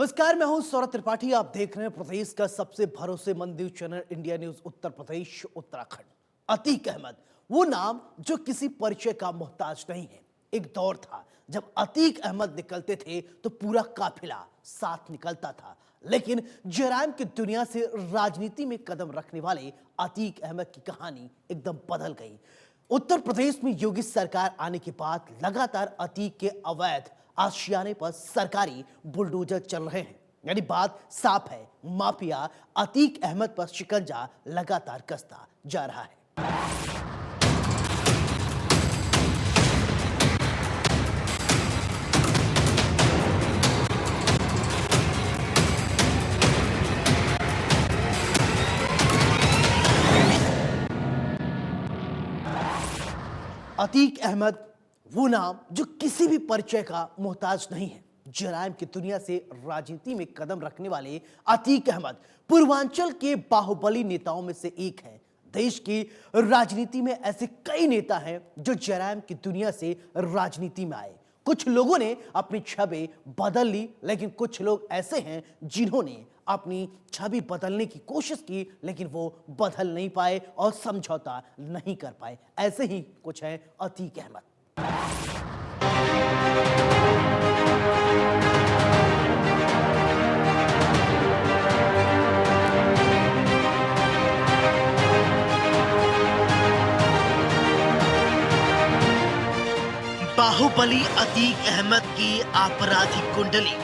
नमस्कार, मैं हूं सौरभ त्रिपाठी। आप देख रहे हैं प्रदेश का सबसे भरोसेमंद news channel India news Uttar Pradesh Uttarakhand. Atiq Ahmad वो नाम जो किसी परिचय का मोहताज नहीं है। एक दौर था जब अतीक अहमद निकलते थे तो पूरा काफिला साथ निकलता था, लेकिन जराइम की दुनिया से राजनीति में कदम रखने वाले अतीक अहमद की कहानी एकदम बदल गई। उत्तर प्रदेश में योगी सरकार आने के बाद लगातार अतीक के अवैध आशियाने पर सरकारी बुलडोजर चल रहे हैं। यानी बात साफ है, माफिया अतीक अहमद पर शिकंजा लगातार कसता जा रहा है। अतीक अहमद वो नाम जो किसी भी परिचय का मोहताज नहीं है। जराइम की दुनिया से राजनीति में कदम रखने वाले अतीक अहमद पूर्वांचल के बाहुबली नेताओं में से एक है। देश की राजनीति में ऐसे कई नेता हैं जो जराइम की दुनिया से राजनीति में आए। कुछ लोगों ने अपनी छवि बदल ली, लेकिन कुछ लोग ऐसे हैं जिन्होंने अपनी छवि बदलने की कोशिश की, लेकिन वो बदल नहीं पाए और समझौता नहीं कर पाए। ऐसे ही कुछ है अतीक अहमद। बाहुबली अतीक अहमद की आपराधिक कुंडली।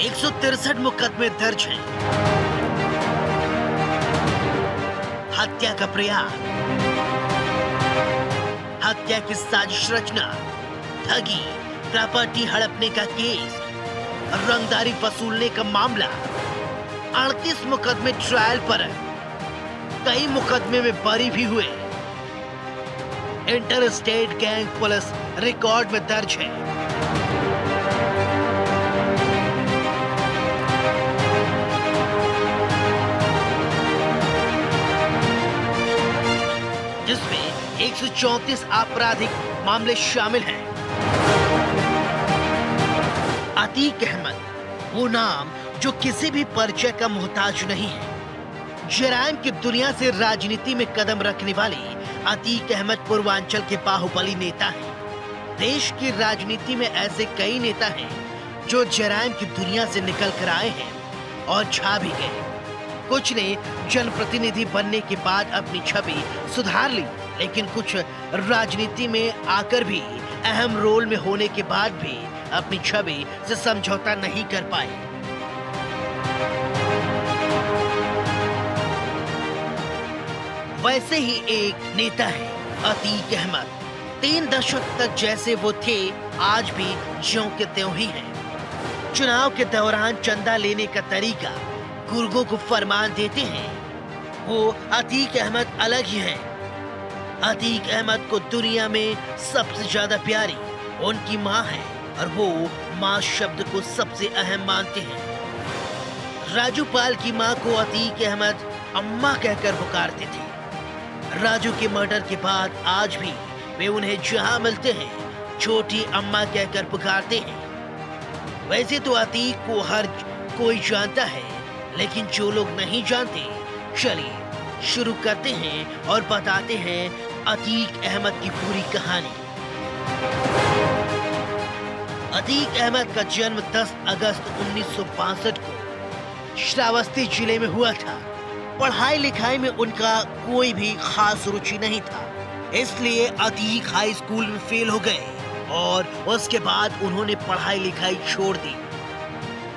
एक 163 मुकदमे दर्ज हैं। हत्या का प्रयास, हत्या की साजिश रचना, ठगी, प्रॉपर्टी हड़पने का केस, रंगदारी वसूलने का मामला। 38 मुकदमे ट्रायल पर है, कई मुकदमे में बरी भी हुए। Inter state gang police record में दर्ज है। जिसमें 134 आपराधिक मामले शामिल हैं। अतीक अहमद वो नाम जो किसी भी परिचय का मोहताज नहीं है। जराइम की दुनिया से राजनीति में कदम रखने वाले अतीक अहमद पूर्वांचल के बाहुबली नेता हैं। देश की राजनीति में ऐसे कई नेता हैं जो जराइम की दुनिया से निकल कर आए हैं और छा भी गए। कुछ ने जनप्रतिनिधि बनने के बाद अपनी छवि सुधार ली, लेकिन कुछ राजनीति में आकर भी अहम रोल में होने के बाद भी अपनी छवि से समझौता नहीं कर पाए। वैसे ही एक नेता है अतीक अहमद। 3 दशक तक जैसे वो थे, आज भी ज्यों के त्यों ही हैं। चुनाव के दौरान चंदा लेने का तरीका गुर्गों को फरमान देते हैं। वो अतीक अहमद अलग ही है। अतीक अहमद को दुनिया में सबसे ज्यादा प्यारी उनकी माँ है और वो माँ शब्द को सबसे अहम मानते हैं। राजू पाल की माँ को अतीक अहमद अम्मा कहकर पुकारते थे। राजू के मर्डर के बाद आज भी वे उन्हें जहां मिलते हैं छोटी अम्मा कहकर पुकारते हैं। वैसे तो अतीक को हर कोई जानता है, लेकिन जो लोग नहीं जानते, चलिए शुरू करते हैं और बताते हैं अतीक अहमद की पूरी कहानी। अतीक अहमद का जन्म 10 अगस्त 1962 को श्रावस्ती जिले में हुआ था। पढ़ाई लिखाई में उनका कोई भी खास रुचि नहीं था, इसलिए अतीक हाई स्कूल में फेल हो गए और उसके बाद उन्होंने पढ़ाई लिखाई छोड़ दी।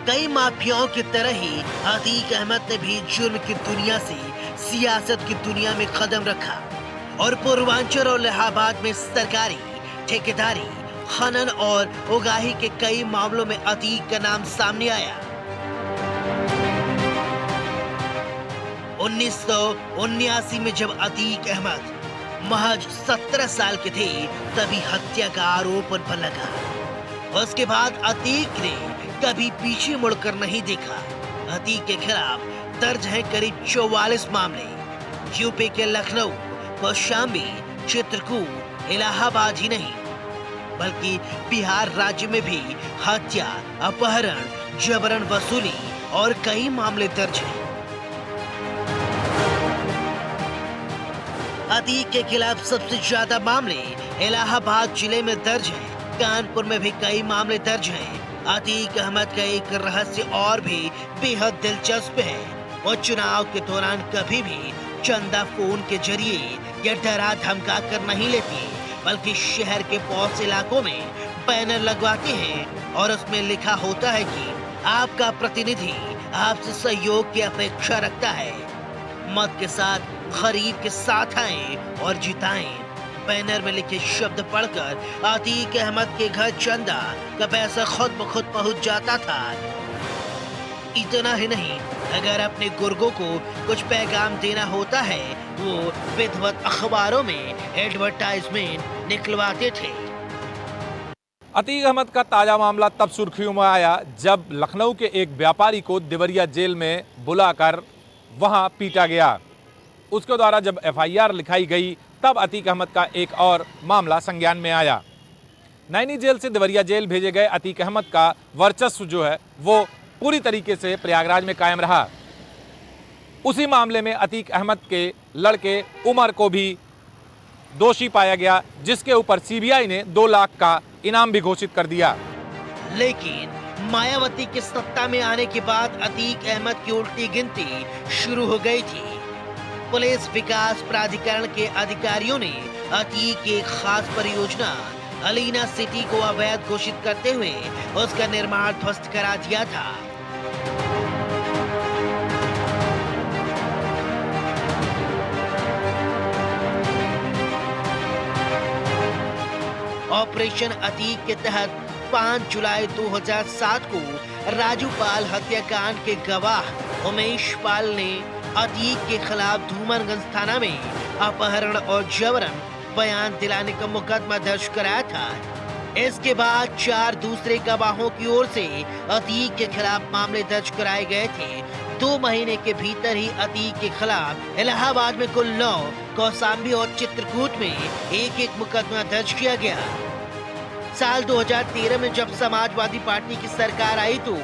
कई माफियाओं की तरह ही अतीक अहमद ने भी जुर्म की दुनिया से सियासत की दुनिया में कदम रखा और पूर्वांचल और इलाहाबाद में सरकारी ठेकेदारी, खनन और उगाही के कई मामलों में अतीक का नाम सामने आया। 1979 में जब अतीक अहमद महज 17 साल के थे, तभी हत्या का आरोप उन पर लगा। उसके बाद अतीक ने कभी पीछे मुड़कर नहीं देखा। अतीक के खिलाफ दर्ज है करीब 44 मामले। यूपी के लखनऊ, कौशाम्बी, चित्रकूट, इलाहाबाद ही नहीं, बल्कि बिहार राज्य में भी हत्या, अपहरण, जबरन वसूली और कई मामले दर्ज हैं। अतीक के खिलाफ सबसे ज्यादा मामले इलाहाबाद जिले में दर्ज हैं। कानपुर में भी कई मामले दर्ज हैं। अतीक अहमद का एक रहस्य और भी बेहद दिलचस्प है। वो चुनाव के दौरान कभी भी चंदा फोन के जरिए या डरा धमका कर नहीं लेते, बल्कि शहर के पौष इलाकों में बैनर लगवाते हैं और उसमें लिखा होता है कि आपका प्रतिनिधि आपसे सहयोग की अपेक्षा रखता है। मत के साथ खरीद के साथ आए और जिताएं। बैनर में लिखे शब्द पढ़कर अतीक अहमद के घर चंदा का पैसा खुद ब खुद पहुंच जाता था। इतना ही नहीं, अगर अपने गुर्गों को कुछ पैगाम देना होता है, वो विधिवत अखबारों में एडवर्टाइजमेंट निकलवाते थे। अतीक अहमद का ताजा मामला तब सुर्खियों में आया जब लखनऊ के एक व्यापारी को देवरिया जेल में बुलाकर वहां पीटा गया। उसके द्वारा जब एफआईआर लिखाई गई तब अतीक अहमद का एक और मामला संज्ञान में आया। नैनी जेल से देवरिया जेल भेजे गए अतीक अहमद का वर्चस्व जो है वो पूरी तरीके से प्रयागराज में कायम रहा। उसी मामले में अतीक अहमद के लड़के उमर को भी दोषी पाया गया, जिसके ऊपर सीबीआई ने 2 लाख का इनाम भी घोषित कर दिया। लेकिन मायावती के सत्ता में आने के बाद अतीक अहमद की उल्टी गिनती शुरू हो गई थी। पुलिस विकास प्राधिकरण के अधिकारियों ने अतीक की एक खास परियोजना अलीना सिटी को अवैध घोषित करते हुए उसका निर्माण ध्वस्त करा दिया था। ऑपरेशन अतीक के तहत 5 जुलाई 2007 को राजूपाल हत्याकांड के गवाह उमेश पाल ने अतीक के खिलाफ धूमनगंज थाना में अपहरण और जबरन बयान दिलाने का मुकदमा दर्ज कराया था। इसके बाद 4 दूसरे गवाहों की ओर से अतीक के खिलाफ मामले दर्ज कराए गए थे। 2 महीने के भीतर ही अतीक के खिलाफ इलाहाबाद में कुल 9, कौसाम्बी और चित्रकूट में एक मुकदमा दर्ज किया गया। साल 2013 में जब समाजवादी पार्टी की सरकार आई तो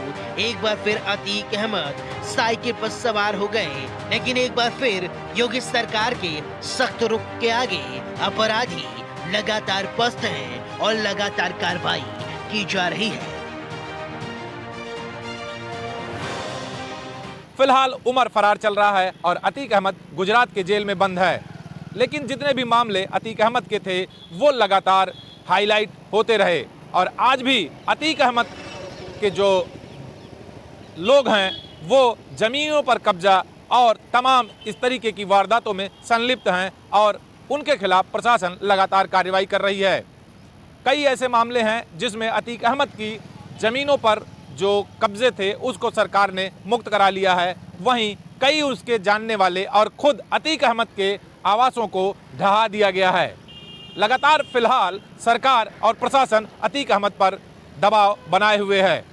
एक बार फिर अतीक अहमद साइकिल पर सवार हो गए, लेकिन एक बार फिर योगी सरकार के सख्त रुख के आगे अपराधी लगातार पस्त हैं और लगातार कार्रवाई की जा रही है। फिलहाल उमर फरार चल रहा है और अतीक अहमद गुजरात के जेल में बंद है, लेकिन जितने भी मामले अतीक अहमद के थे वो लगातार हाईलाइट होते रहे और आज भी अतीक अहमद के जो लोग हैं वो जमीनों पर कब्जा और तमाम इस तरीके की वारदातों में संलिप्त हैं और उनके खिलाफ प्रशासन लगातार कार्रवाई कर रही है। कई ऐसे मामले हैं जिसमें अतीक अहमद की जमीनों पर जो कब्जे थे उसको सरकार ने मुक्त करा लिया है, वहीं कई उसके जानने वाले और खुद अतीक अहमद के आवासों को ढहा दिया गया है। लगातार फिलहाल सरकार और प्रशासन अतीक अहमद पर दबाव बनाए हुए है।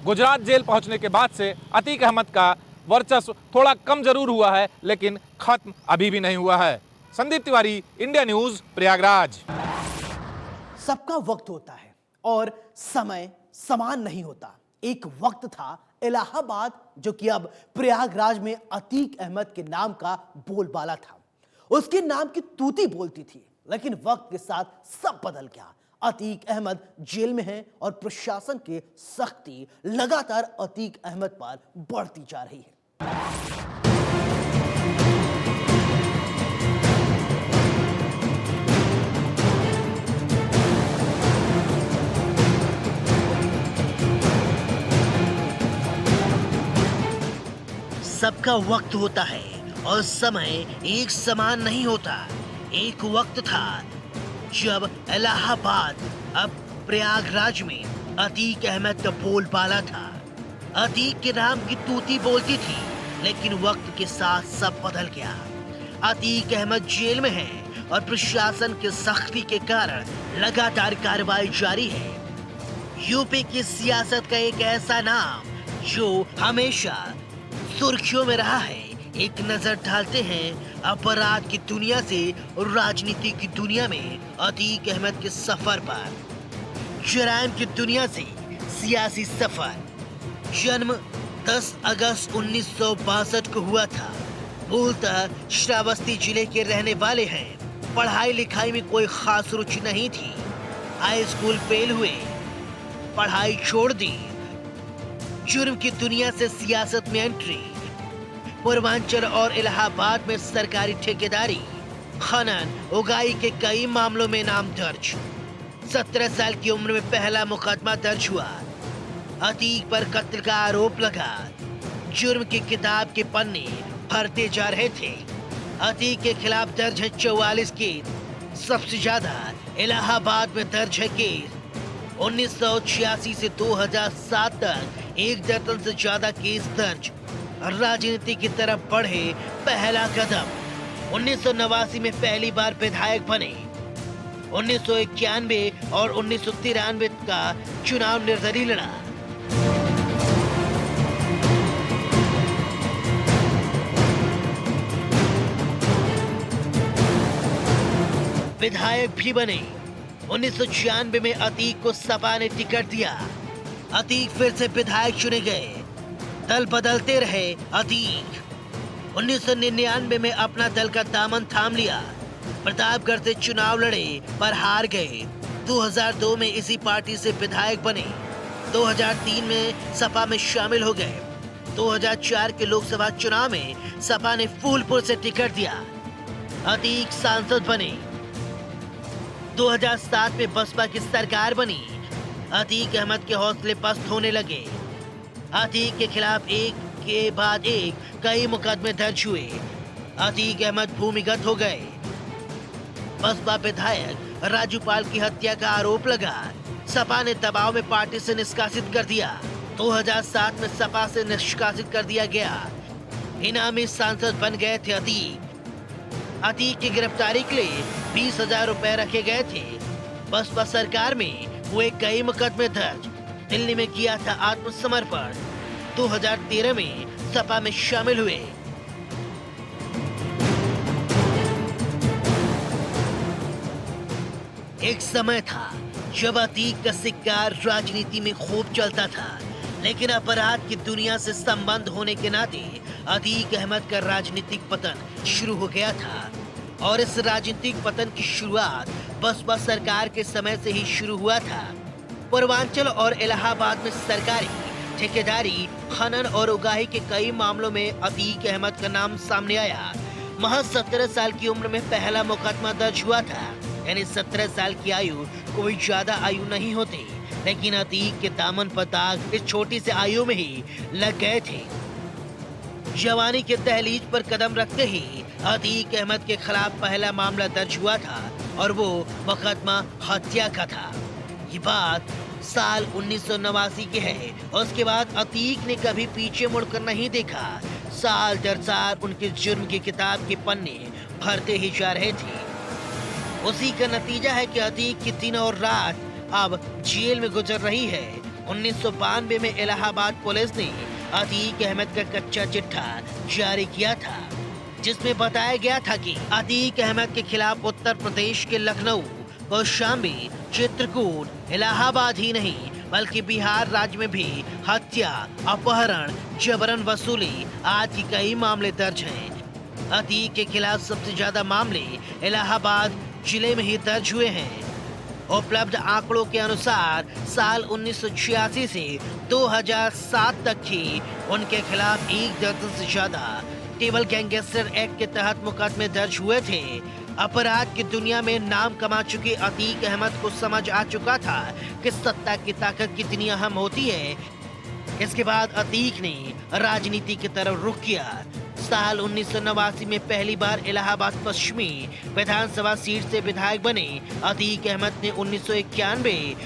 गुजरात जेल पहुंचने के बाद से अतीक अहमद का वर्चस्व थोड़ा कम जरूर हुआ है, लेकिन खत्म अभी भी नहीं हुआ है। Sandeep Tiwari, India news, Prayagraj. सबका वक्त होता है और समय समान नहीं होता। एक वक्त था इलाहाबाद जो कि अब प्रयागराज में अतीक अहमद के नाम का बोलबाला था। उसके नाम की तूती बोलती थी, लेकिन वक्त के साथ सब बदल गया। अतीक अहमद जेल में है और प्रशासन की सख्ती लगातार अतीक अहमद पर बढ़ती जा रही है। सबका वक्त होता है और समय एक समान नहीं होता। एक वक्त था जब इलाहाबाद अब प्रयागराज में अतीक अहमद का बोलबाला था। अतीक के नाम की तूती बोलती थी, लेकिन वक्त के साथ सब बदल गया। अतीक अहमद जेल में है और प्रशासन की सख्ती के कारण लगातार कार्रवाई जारी है। यूपी की सियासत का एक ऐसा नाम जो हमेशा सुर्खियों में रहा है। एक नजर डालते हैं अपराध की दुनिया से राजनीति की दुनिया में अतीक अहमद के सफर पर। जराइम की दुनिया से सियासी सफर। जन्म 10 अगस्त 1962 को हुआ था। मूलतः श्रावस्ती जिले के रहने वाले हैं। पढ़ाई लिखाई में कोई खास रुचि नहीं थी। हाई स्कूल फेल हुए, पढ़ाई छोड़ दी। जुर्म की दुनिया से सियासत में एंट्री। पूर्वांचल और इलाहाबाद में सरकारी ठेकेदारी, खनन, उगाई के कई मामलों में नाम दर्ज। 17 साल की उम्र में पहला मुकदमा दर्ज हुआ। अतीक पर कत्ल का आरोप लगा। जुर्म की किताब के पन्ने भरते जा रहे थे। अतीक के खिलाफ दर्ज है 44 केस। सबसे ज्यादा इलाहाबाद में दर्ज है केस। 1986 से 2007 तक 1 दर्जन से ज्यादा केस दर्ज। राजनीति की तरफ बढ़े पहला कदम। 1989 में पहली बार विधायक बने। 1991 और 1993 का चुनाव निर्दलीय लड़ा। विधायक भी बने। 1996 में अतीक को सपा ने टिकट दिया। अतीक फिर से विधायक चुने गए। दल बदलते रहे अतीक। 1999 में अपना दल का दामन थाम लिया। प्रतापगढ़ से चुनाव लड़े पर हार गए। 2002 में इसी पार्टी से विधायक बने। 2003 में सपा में शामिल हो गए। 2004 के लोकसभा चुनाव में सपा ने फूलपुर से टिकट दिया। अतीक सांसद बने। 2007 में बसपा की सरकार बनी। अतीक अहमद के हौसले पस्त होने लगे। अतीक के खिलाफ एक के बाद एक कई मुकदमे दर्ज हुए। अतीक अहमद भूमिगत हो गए। बसपा विधायक राजूपाल की हत्या का आरोप लगा। सपा ने दबाव में पार्टी से निष्कासित कर दिया। 2007 में सपा से निष्कासित कर दिया गया। इनामी सांसद बन गए थे अतीक। अतीक की गिरफ्तारी के लिए 20,000 रुपए रखे गए थे। बसपा सरकार में हुए कई मुकदमे दर्ज। दिल्ली में किया था आत्मसमर्पण। 2013 में सपा में शामिल हुए। एक समय था जब अतीक का सिक्का राजनीति में खूब चलता था, लेकिन अपराध की दुनिया से संबंध होने के नाते अतीक अहमद का राजनीतिक पतन शुरू हो गया था। और इस राजनीतिक पतन की शुरुआत बसपा सरकार के समय से ही शुरू हुआ था। पूर्वांचल और इलाहाबाद में सरकारी ठेकेदारी, खनन और उगाही के कई मामलों में अतीक अहमद का नाम सामने आया। महज 17 साल की उम्र में पहला मुकदमा दर्ज हुआ था। यानी 17 साल की आयु कोई ज्यादा आयु नहीं होती, लेकिन अतीक के दामन पर दाग इस छोटी सी आयु में ही लग गए थे। जवानी के दहलीज पर कदम रखते ही अतीक अहमद के खिलाफ पहला मामला दर्ज हुआ था और वो मुकदमा हत्या का था। ये बात साल 1989 की है। उसके बाद अतीक ने कभी पीछे मुड़कर नहीं देखा। साल दर साल उनके जुर्म की किताब के पन्ने भरते ही जा रहे थे। उसी का नतीजा है कि अतीक की दिन और रात अब जेल में गुजर रही है। 1992 में इलाहाबाद पुलिस ने अतीक अहमद का कच्चा चिट्ठा जारी किया था, जिसमें बताया गया था कि अतीक अहमद के खिलाफ उत्तर प्रदेश के लखनऊ, कौशाम्बी, चित्रकूट, इलाहाबाद ही नहीं बल्कि बिहार राज्य में भी हत्या, अपहरण, जबरन वसूली आदि कई मामले दर्ज हैं। अतीक के खिलाफ सबसे ज्यादा मामले इलाहाबाद जिले में ही दर्ज हुए हैं। उपलब्ध आंकड़ों के अनुसार साल 1986 से 2007 तक ही उनके खिलाफ 1 दर्जन से ज्यादा टेबल गैंगस्टर एक्ट के तहत मुकदमे दर्ज हुए थे। अपराध की दुनिया में नाम कमा चुके अतीक अहमद को समझ आ चुका था कि सत्ता की ताकत कितनी अहम होती है। इसके बाद अतीक ने राजनीति की तरफ रुख किया। साल 1989 में पहली बार इलाहाबाद पश्चिमी विधानसभा सीट से विधायक बने अतीक अहमद ने 1991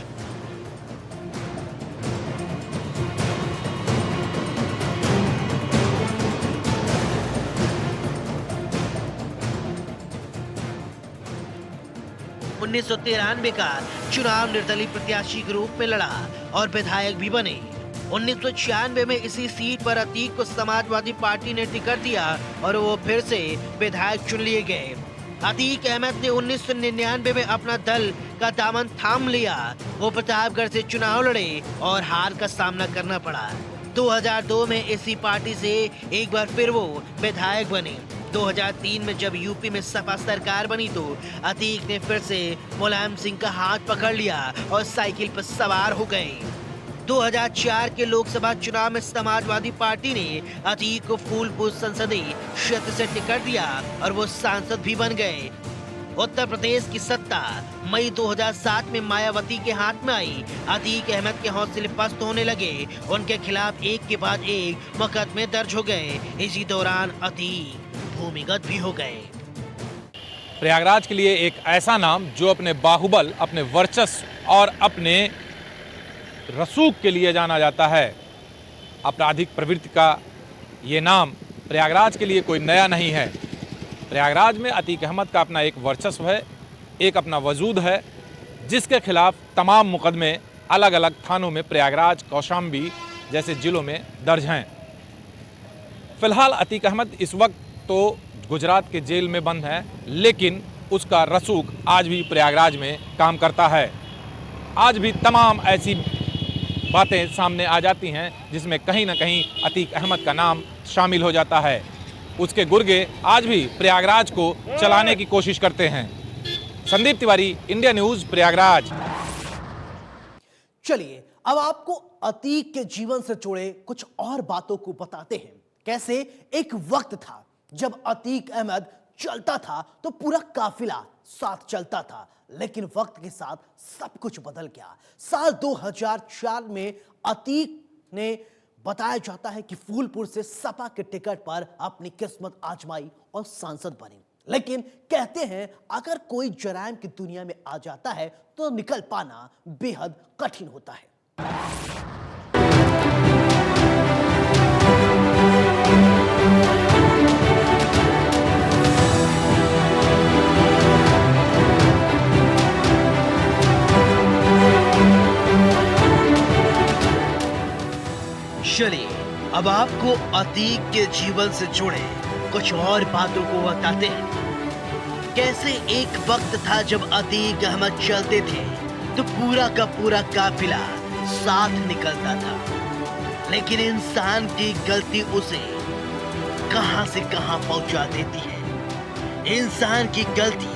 1993 का चुनाव निर्दलीय प्रत्याशी के रूप में लड़ा और विधायक भी बने। 1996 में इसी सीट पर अतीक को समाजवादी पार्टी ने टिकट दिया और वो फिर से विधायक चुन लिए गए। अतीक अहमद ने 1999 में अपना दल का दामन थाम लिया। वो प्रतापगढ़ से चुनाव लड़े और हार का सामना करना पड़ा। 2002 में इसी पार्टी से एक बार फिर वो विधायक बने। 2003 में जब यूपी में सपा सरकार बनी तो अतीक ने फिर से मुलायम सिंह का हाथ पकड़ लिया और साइकिल पर सवार हो गए। 2004 के लोकसभा चुनाव में समाजवादी पार्टी ने अतीक को फूलपुर संसदीय क्षेत्र से टिकट दिया और वो सांसद भी बन गए। उत्तर प्रदेश की सत्ता मई 2007 में मायावती के हाथ में आई। अतीक अहमद के हौसले पस्त होने लगे। उनके खिलाफ एक के बाद एक मुकदमे दर्ज हो गए। इसी दौरान अतीक भूमिगत भी हो गए। प्रयागराज के लिए एक ऐसा नाम जो अपने बाहुबल, अपने वर्चस्व और अपने रसूख के लिए जाना जाता है। आपराधिक प्रवृत्ति का ये नाम प्रयागराज के लिए कोई नया नहीं है। प्रयागराज में अतीक अहमद का अपना एक वर्चस्व है, एक अपना वजूद है, जिसके खिलाफ तमाम मुकदमे अलग अलग थानों में प्रयागराज, कौशाम्बी जैसे जिलों में दर्ज हैं। फिलहाल अतीक अहमद इस वक्त तो गुजरात के जेल में बंद है, लेकिन उसका रसूख आज भी प्रयागराज में काम करता है। आज भी तमाम ऐसी बातें सामने आ जाती हैं जिसमें कहीं ना कहीं अतीक अहमद का नाम शामिल हो जाता है। उसके गुर्गे आज भी प्रयागराज को चलाने की कोशिश करते हैं। Sandeep Tiwari, India news, Prayagraj. चलिए अब आपको अतीक के जीवन से जुड़े कुछ और बातों को बताते हैं। कैसे एक वक्त था जब अतीक अहमद चलता था तो पूरा काफिला साथ चलता था, लेकिन वक्त के साथ सब कुछ बदल गया। साल 2004 में अतीक ने बताया जाता है कि फूलपुर से सपा के टिकट पर अपनी किस्मत आजमाई और सांसद बने। लेकिन कहते हैं अगर कोई जराइम की दुनिया में आ जाता है तो निकल पाना बेहद कठिन होता है। चलिए अब आपको अतीक के जीवन से जुड़े कुछ और बातों को बताते हैं। कैसे एक वक्त था जब अतीक अहमद चलते थे तो पूरा का पूरा काफिला साथ निकलता था, लेकिन इंसान की गलती उसे कहां से कहां पहुंचा देती है। इंसान की गलती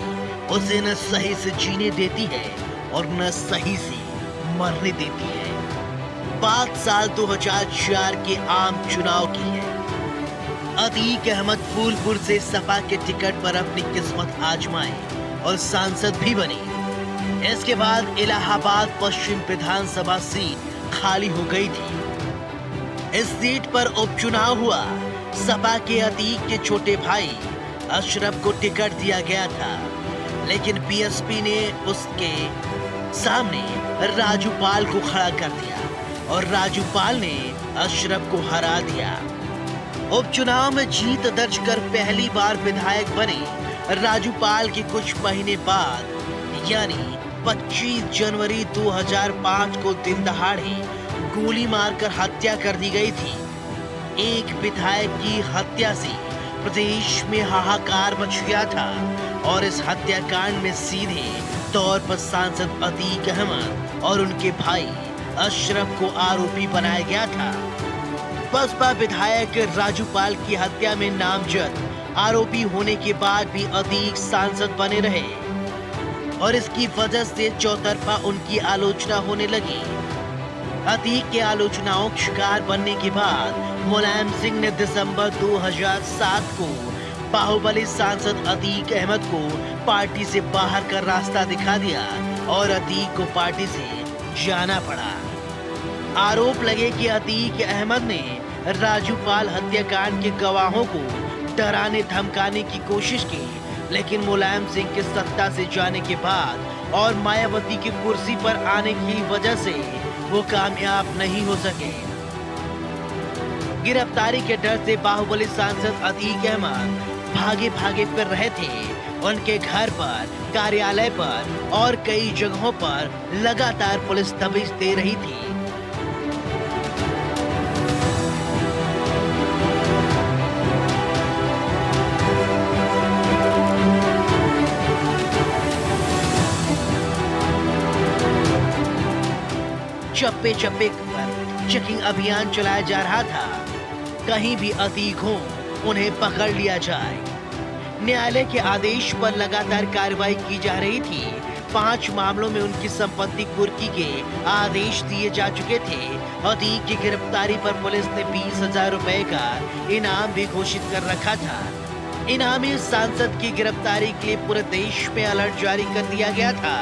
उसे न सही से जीने देती है और न सही से मरने देती है। बात साल 2004 के आम चुनाव की है। अतीक अहमद फूलपुर से सपा के टिकट पर अपनी किस्मत आजमाए और सांसद भी बने। इसके बाद इलाहाबाद पश्चिम विधानसभा सीट खाली हो गई थी। इस सीट पर उपचुनाव हुआ। सपा के अतीक के छोटे भाई अशरफ को टिकट दिया गया था, लेकिन बीएसपी ने उसके सामने राजूपाल को खड़ा कर दिया और राजूपाल ने अशरफ को हरा दिया। उपचुनाव में जीत दर्ज कर पहली बार विधायक बने राजूपाल के कुछ महीने बाद यानी 25 जनवरी 2005 को दिन दहाड़े गोली मारकर हत्या कर दी गई थी। एक विधायक की हत्या से प्रदेश में हाहाकार मच गया था और इस हत्याकांड में सीधे तौर पर सांसद अतीक अहमद और उनके भाई अशरफ को आरोपी बनाया गया था। बसपा विधायक राजूपाल की हत्या में नामजद आरोपी होने के बाद भी अतीक सांसद बने रहे और इसकी वजह से चौतरफा उनकी आलोचना होने लगी। अतीक के आलोचनाओं का शिकार बनने के बाद मुलायम सिंह ने दिसंबर 2007 को बाहुबली सांसद अतीक अहमद को पार्टी से बाहर का रास्ता दिखा दिया और अतीक को पार्टी से जाना पड़ा। आरोप लगे कि अतीक अहमद ने राजूपाल हत्याकांड के गवाहों को डराने धमकाने की कोशिश की, लेकिन मुलायम सिंह के सत्ता से जाने के बाद और मायावती की कुर्सी पर आने की वजह से वो कामयाब नहीं हो सके। गिरफ्तारी के डर से बाहुबली सांसद अतीक अहमद भागे भागे फिर रहे थे। उनके घर पर, कार्यालय पर और कई जगहों पर लगातार पुलिस दबिश दे रही थी। चप्पे चप्पे पर चेकिंग अभियान चलाया जा रहा था। कहीं भी अतीक हो उन्हें पकड़ लिया जाए। न्यायालय के आदेश पर लगातार कार्रवाई की जा रही थी। 5 मामलों में उनकी संपत्ति कुर्की के आदेश दिए जा चुके थे। अतीक की गिरफ्तारी पर पुलिस ने 20,000 रुपए का इनाम भी घोषित कर रखा था। इनामी सांसद की गिरफ्तारी के लिए पूरे देश में अलर्ट जारी कर दिया गया था।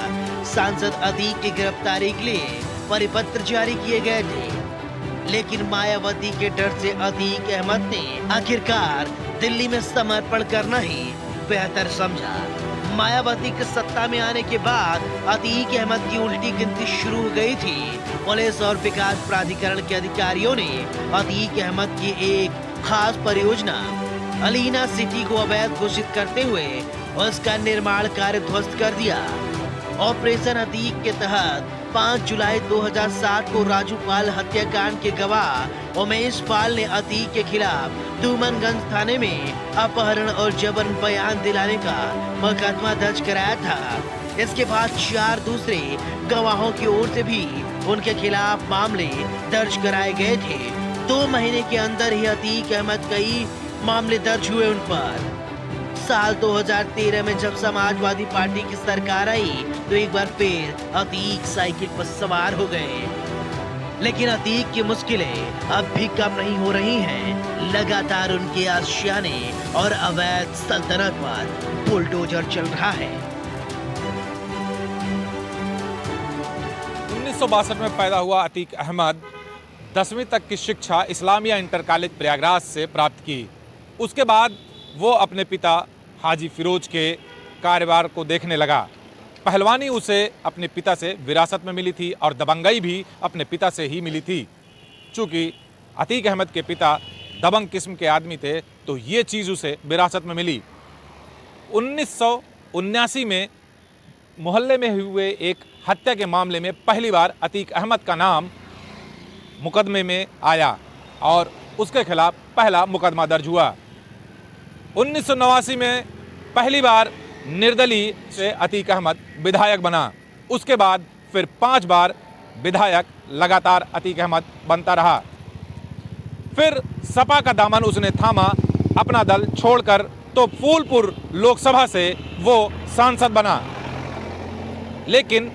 सांसद अतीक की गिरफ्तारी के लिए परिपत्र जारी किए गए थे, लेकिन मायावती के डर से अतीक अहमद ने आखिरकार दिल्ली में समर्पण करना ही बेहतर समझा। मायावती के सत्ता में आने के बाद अतीक अहमद की उल्टी गिनती शुरू हो गई थी। पुलिस और विकास प्राधिकरण के अधिकारियों ने अतीक अहमद की एक खास परियोजना अलीना सिटी को अवैध घोषित करते हुए उसका निर्माण कार्य ध्वस्त कर दिया। ऑपरेशन अतीक के तहत 5 जुलाई 2007 को राजू पाल हत्याकांड के गवाह उमेश पाल ने अतीक के खिलाफ धूमनगंज थाने में अपहरण और जबरन बयान दिलाने का मुकदमा दर्ज कराया था। इसके बाद 4 दूसरे गवाहों की ओर से भी उनके खिलाफ मामले दर्ज कराए गए थे। 2 महीने के अंदर ही अतीक अहमद कई मामले दर्ज हुए उन पर। साल 2013 में जब समाजवादी पार्टी की सरकार आई तो एक बार फिर अतीक साइकिल पर सवार हो गए, लेकिन अतीक की मुश्किलें अब भी कम नहीं हो रही हैं। लगातार उनके आशियाने और अवैध सल्तनत पर बुलडोजर चल रहा है। 1962 में पैदा हुआ अतीक अहमद 10वीं तक की शिक्षा इस्लामिया इंटर कॉलेज प्रयागराज से प्राप्त की। उसके बाद वो अपने पिता हाजी फिरोज के कारोबार को देखने लगा। पहलवानी उसे अपने पिता से विरासत में मिली थी और दबंगई भी अपने पिता से ही मिली थी। चूँकि अतीक अहमद के पिता दबंग किस्म के आदमी थे तो ये चीज़ उसे विरासत में मिली। 1979 में मोहल्ले में हुए एक हत्या के मामले में पहली बार अतीक अहमद का नाम मुकदमे में आया और उसके खिलाफ पहला मुकदमा दर्ज हुआ। 1989 में पहली बार निर्दलीय से अतीक अहमद विधायक बना। उसके बाद फिर 5 बार विधायक लगातार अतीक अहमद बनता रहा। फिर सपा का दामन उसने थामा, अपना दल छोड़कर तो फूलपुर लोकसभा से वो सांसद बना। लेकिन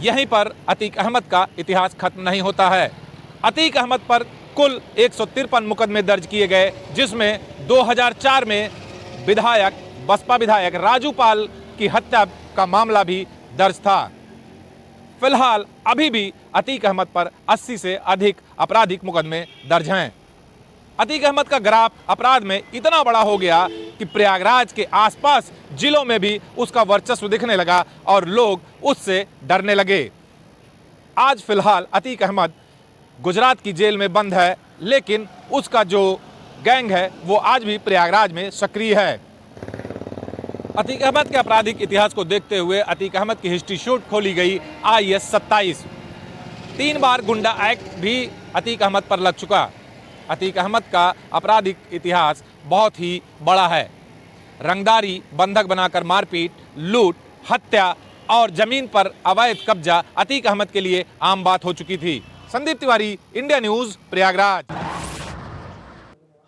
यहीं पर अतीक अहमद का इतिहास खत्म नहीं होता है। अतीक अहमद पर कुल 153 मुकदमे दर्ज किए गए, जिसमें 2004 में बसपा विधायक राजू पाल की हत्या का मामला भी दर्ज था। फिलहाल अभी भी अतीक अहमद पर 80 से अधिक आपराधिक मुकदमे दर्ज हैं। अतीक अहमद का ग्राफ अपराध में इतना बड़ा हो गया कि प्रयागराज के आसपास जिलों में भी उसका वर्चस्व दिखने लगा और लोग उससे डरने लगे। आज फिलहाल अतीक अहमद गुजरात की जेल में बंद है, लेकिन उसका जो गैंग है वो आज भी प्रयागराज में सक्रिय है। अतीक अहमद के आपराधिक इतिहास को देखते हुए अतीक अहमद की हिस्ट्री शीट खोली गई IS 27। 3 बार गुंडा एक्ट भी अतीक अहमद पर लग चुका। अतीक अहमद का आपराधिक इतिहास बहुत ही बड़ा है। रंगदारी, बंधक बनाकर मारपीट, लूट, हत्या और जमीन पर अवैध कब्जा अतीक अहमद के लिए आम बात हो चुकी थी। Sandeep Tiwari, India news, Prayagraj.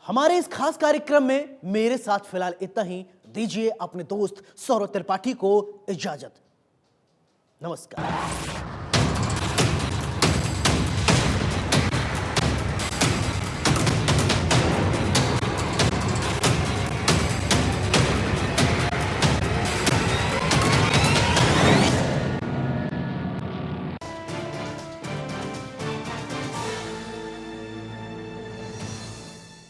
हमारे इस खास कार्यक्रम में मेरे साथ फिलहाल इतना ही। दीजिए अपने दोस्त सौरभ त्रिपाठी को इजाजत। नमस्कार।